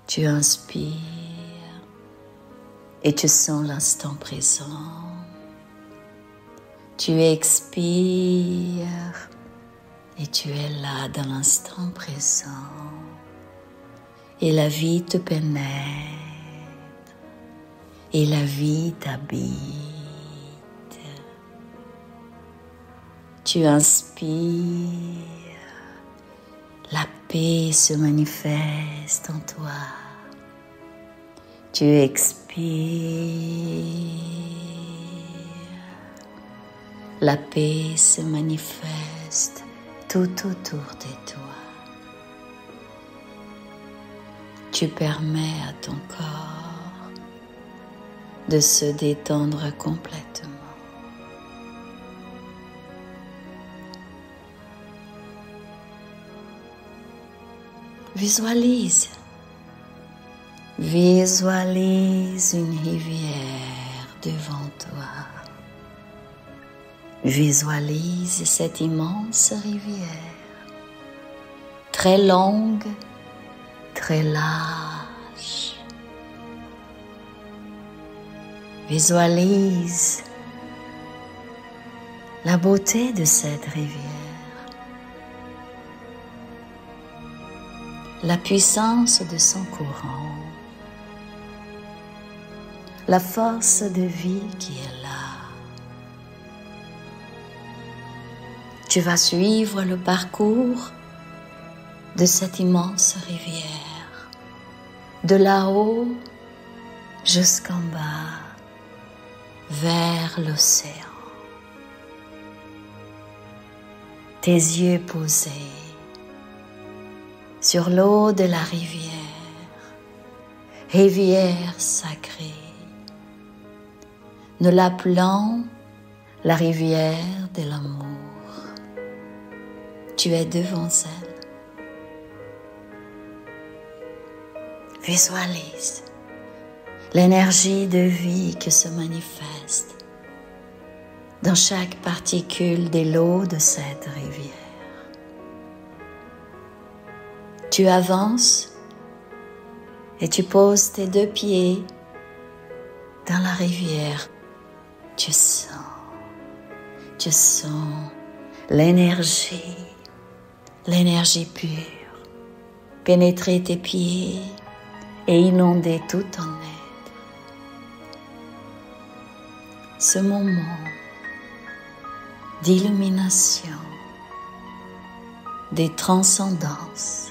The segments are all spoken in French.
Tu inspires et tu sens l'instant présent. Tu expires et tu es là dans l'instant présent. Et la vie te pénètre et la vie t'habite. Tu inspires, la paix se manifeste en toi. Tu expires, la paix se manifeste tout autour de toi. Tu permets à ton corps de se détendre complètement. Visualise une rivière devant toi. Visualise cette immense rivière, très longue, très large. Visualise la beauté de cette rivière, la puissance de son courant, la force de vie qui est là. Tu vas suivre le parcours de cette immense rivière, de là-haut jusqu'en bas, vers l'océan. Tes yeux posés sur l'eau de la rivière, rivière sacrée. Nous l'appelons la rivière de l'amour. Tu es devant elle. Visualise l'énergie de vie qui se manifeste dans chaque particule de l'eau de cette rivière. Tu avances et tu poses tes deux pieds dans la rivière. Tu sens l'énergie pure pénétrer tes pieds et inonder tout ton être. Ce moment d'illumination, de transcendance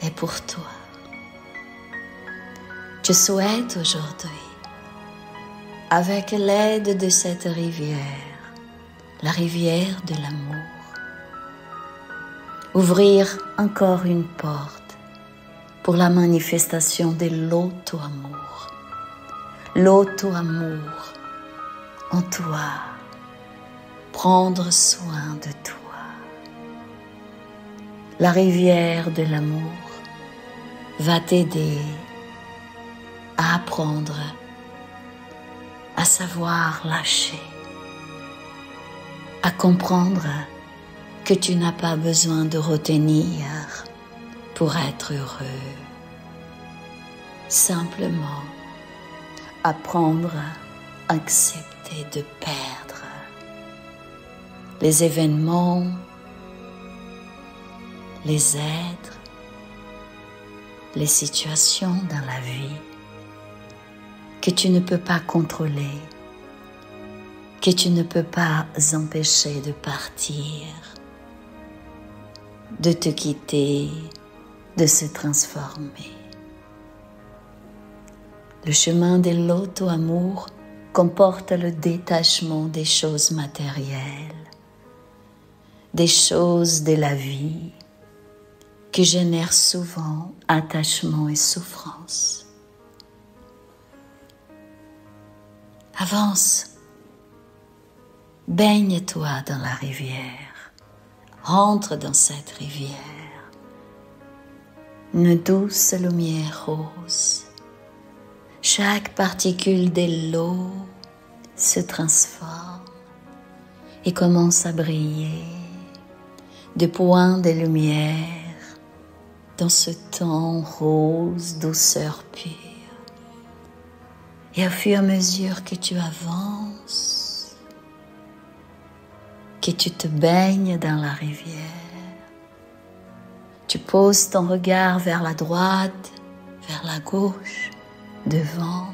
est pour toi. Je souhaite aujourd'hui, avec l'aide de cette rivière, la rivière de l'amour, ouvrir encore une porte pour la manifestation de l'auto-amour. L'auto-amour en toi, prendre soin de toi. La rivière de l'amour va t'aider à apprendre à savoir lâcher, à comprendre que tu n'as pas besoin de retenir pour être heureux. Simplement apprendre à accepter de perdre les événements, les êtres, les situations dans la vie que tu ne peux pas contrôler, que tu ne peux pas empêcher de partir, de te quitter, de se transformer. Le chemin de l'auto-amour comporte le détachement des choses matérielles, des choses de la vie qui génèrent souvent attachement et souffrance. Avance, baigne-toi dans la rivière, rentre dans cette rivière. Une douce lumière rose, chaque particule de l'eau se transforme et commence à briller de points de lumière dans ce ton rose, douceur pure. Et au fur et à mesure que tu avances, que tu te baignes dans la rivière, tu poses ton regard vers la droite, vers la gauche, devant.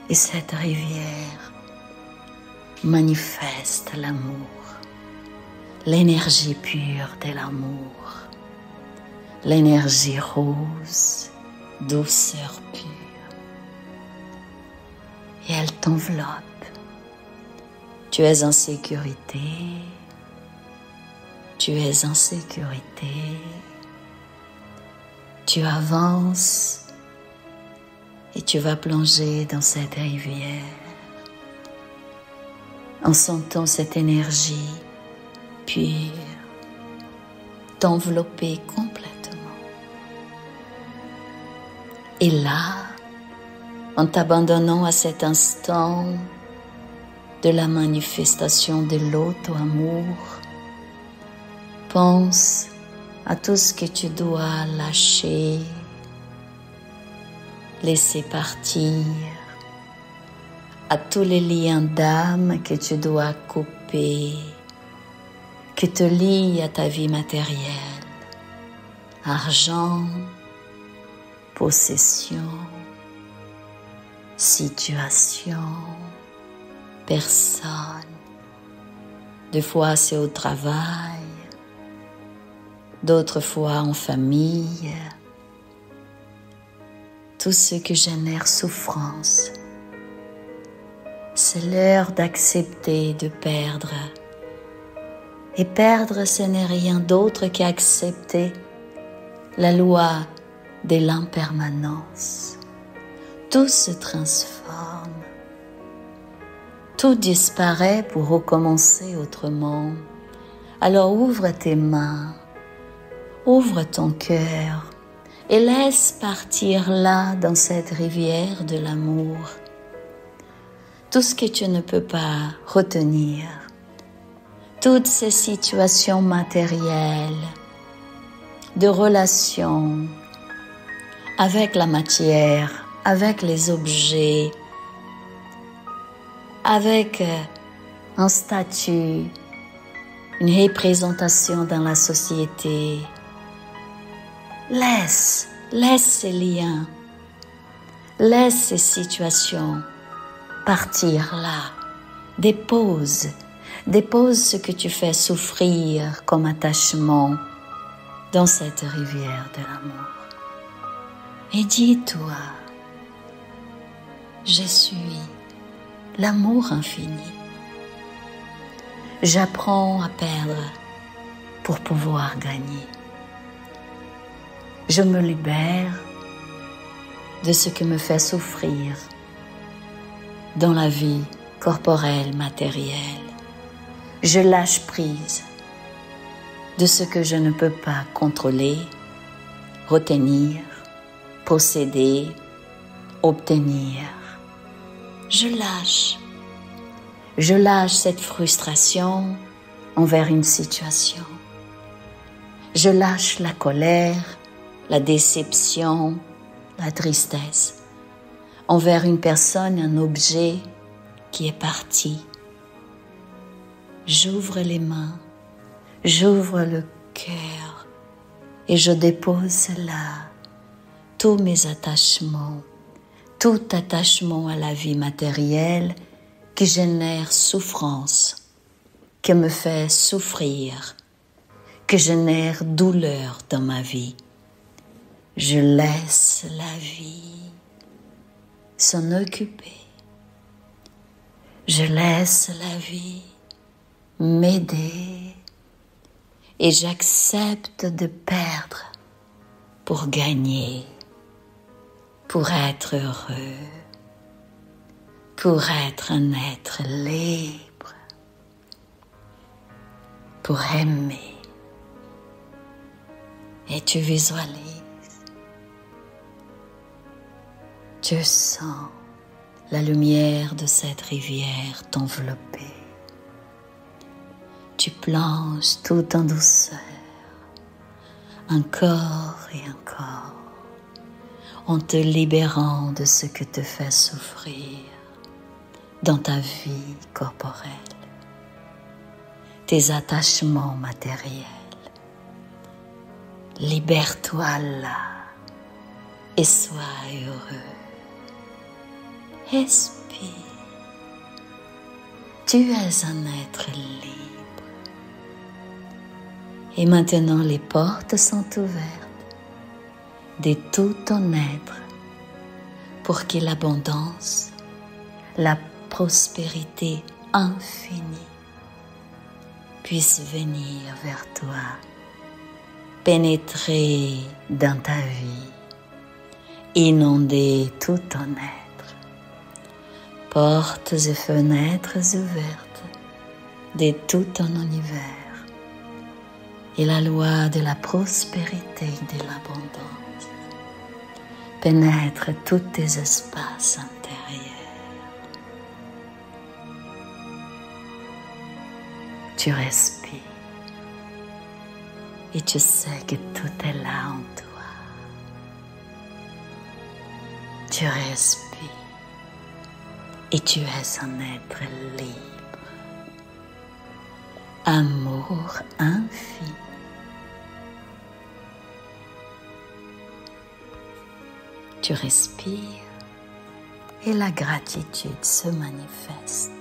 Et cette rivière manifeste l'amour, l'énergie pure de l'amour, l'énergie rose, douceur pure. Et elle t'enveloppe. Tu es en sécurité. Tu es en sécurité. Tu avances et tu vas plonger dans cette rivière en sentant cette énergie pure t'envelopper complètement. Et là, en t'abandonnant à cet instant de la manifestation de l'auto-amour, pense à tout ce que tu dois lâcher, laisser partir, à tous les liens d'âme que tu dois couper, que te lient à ta vie matérielle, argent, possession, situation, personne. Des fois c'est au travail, d'autres fois en famille. Tout ce qui génère souffrance, c'est l'heure d'accepter de perdre. Et perdre, ce n'est rien d'autre qu'accepter la loi de l'impermanence. Tout se transforme. Tout disparaît pour recommencer autrement. Alors ouvre tes mains, ouvre ton cœur et laisse partir là dans cette rivière de l'amour tout ce que tu ne peux pas retenir, toutes ces situations matérielles, de relations avec la matière, avec les objets, avec un statut, une représentation dans la société. Laisse ces liens, laisse ces situations partir là. Dépose ce que tu fais souffrir comme attachement dans cette rivière de l'amour. Et dis-toi, je suis l'amour infini. J'apprends à perdre pour pouvoir gagner. Je me libère de ce qui me fait souffrir dans la vie corporelle, matérielle. Je lâche prise de ce que je ne peux pas contrôler, retenir, posséder, obtenir. Je lâche cette frustration envers une situation. Je lâche la colère, la déception, la tristesse envers une personne, un objet qui est parti. J'ouvre les mains, j'ouvre le cœur et je dépose là tous mes attachements, tout attachement à la vie matérielle qui génère souffrance, qui me fait souffrir, qui génère douleur dans ma vie. Je laisse la vie s'en occuper. Je laisse la vie m'aider et j'accepte de perdre pour gagner, pour être heureux, pour être un être libre, pour aimer. Et tu visualises, tu sens la lumière de cette rivière t'envelopper. Tu plonges tout en douceur, encore et encore, en te libérant de ce que te fait souffrir dans ta vie corporelle, tes attachements matériels. Libère-toi là et sois heureux. Respire. Tu es un être libre. Et maintenant les portes sont ouvertes de tout ton être pour que l'abondance, la prospérité infinie puisse venir vers toi, pénétrer dans ta vie, inonder tout ton être. Portes et fenêtres ouvertes de tout ton univers. Et la loi de la prospérité et de l'abondance pénètre tous tes espaces intérieurs. Tu respires et tu sais que tout est là en toi. Tu respires et tu es un être libre. Amour infini. Tu respires et la gratitude se manifeste.